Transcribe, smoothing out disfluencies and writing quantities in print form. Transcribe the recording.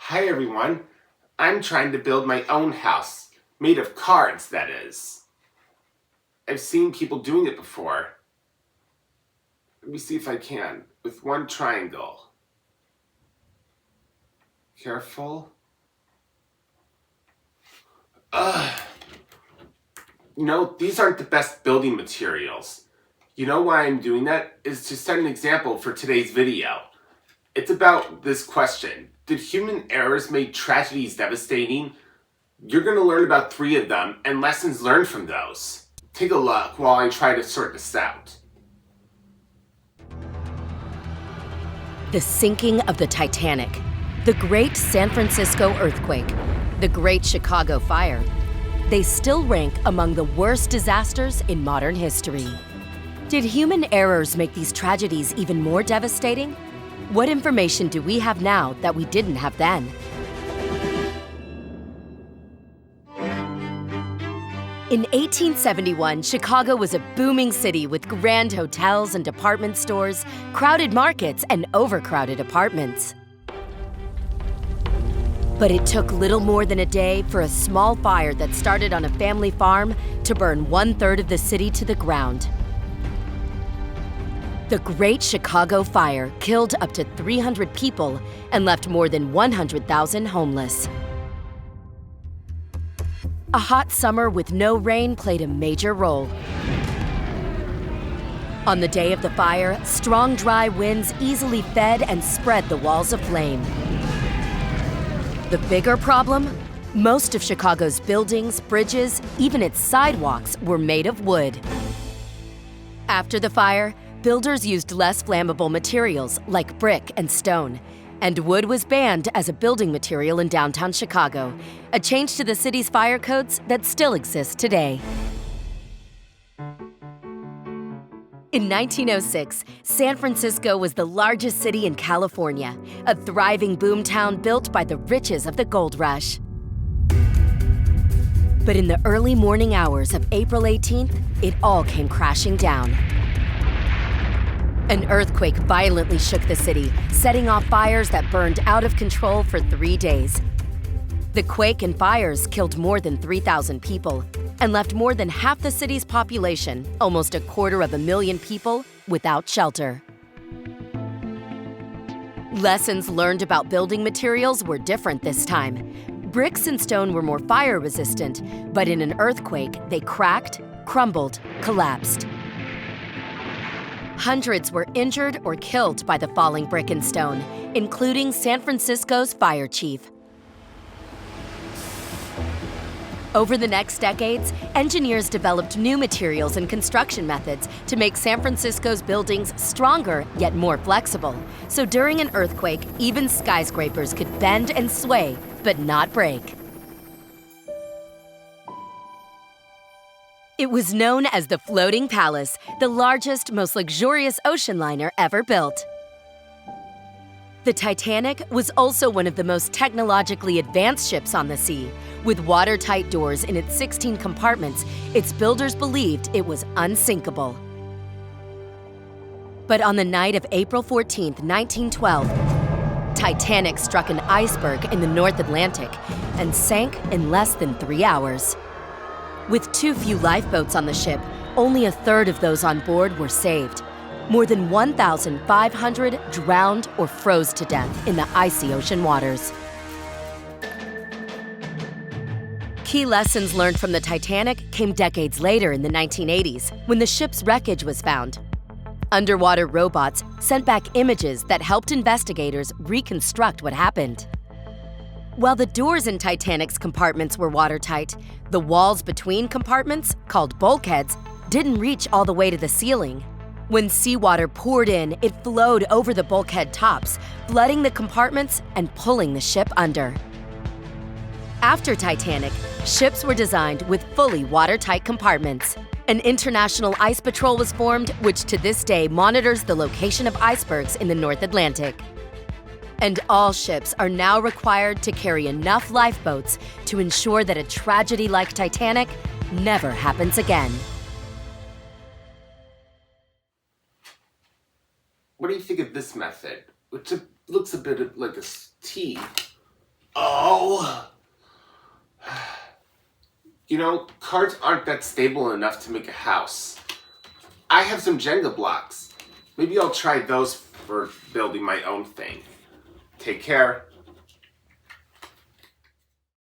Hi everyone, I'm trying to build my own house, made of cards, that is. I've seen people doing it before. Let me see if I can, with one triangle. Careful. No, these aren't the best building materials. You know why I'm doing that? Is to set an example for today's video. It's about this question. Did human errors make tragedies devastating? You're going to learn about 3 of them and lessons learned from those. Take a look while I try to sort this out. The sinking of the Titanic, the Great San Francisco earthquake, the Great Chicago fire. They still rank among the worst disasters in modern history. Did human errors make these tragedies even more devastating? What information do we have now that we didn't have then? In 1871, Chicago was a booming city with grand hotels and department stores, crowded markets, and overcrowded apartments. But it took little more than a day for a small fire that started on a family farm to burn 1/3 of the city to the ground. The Great Chicago Fire killed up to 300 people and left more than 100,000 homeless. A hot summer with no rain played a major role. On the day of the fire, strong dry winds easily fed and spread the walls of flame. The bigger problem? Most of Chicago's buildings, bridges, even its sidewalks were made of wood. After the fire, builders used less flammable materials like brick and stone, and wood was banned as a building material in downtown Chicago, a change to the city's fire codes that still exists today. In 1906, San Francisco was the largest city in California, a thriving boomtown built by the riches of the gold rush. But in the early morning hours of April 18th, it all came crashing down. An earthquake violently shook the city, setting off fires that burned out of control for 3 days. The quake and fires killed more than 3,000 people and left more than half the city's population, almost 250,000 people, without shelter. Lessons learned about building materials were different this time. Bricks and stone were more fire-resistant, but in an earthquake, they cracked, crumbled, collapsed. Hundreds were injured or killed by the falling brick and stone, including San Francisco's fire chief. Over the next decades, engineers developed new materials and construction methods to make San Francisco's buildings stronger yet more flexible. So during an earthquake, even skyscrapers could bend and sway, but not break. It was known as the Floating Palace, the largest, most luxurious ocean liner ever built. The Titanic was also one of the most technologically advanced ships on the sea. With watertight doors in its 16 compartments, its builders believed it was unsinkable. But on the night of April 14, 1912, Titanic struck an iceberg in the North Atlantic and sank in less than 3 hours. With too few lifeboats on the ship, only 1/3 of those on board were saved. More than 1,500 drowned or froze to death in the icy ocean waters. Key lessons learned from the Titanic came decades later in the 1980s, when the ship's wreckage was found. Underwater robots sent back images that helped investigators reconstruct what happened. While the doors in Titanic's compartments were watertight, the walls between compartments, called bulkheads, didn't reach all the way to the ceiling. When seawater poured in, it flowed over the bulkhead tops, flooding the compartments and pulling the ship under. After Titanic, ships were designed with fully watertight compartments. An international ice patrol was formed, which to this day monitors the location of icebergs in the North Atlantic. And all ships are now required to carry enough lifeboats to ensure that a tragedy like Titanic never happens again. What do you think of this method? Which looks a bit like a T. Ow! You know, cards aren't that stable enough to make a house. I have some Jenga blocks. Maybe I'll try those for building my own thing. Take care.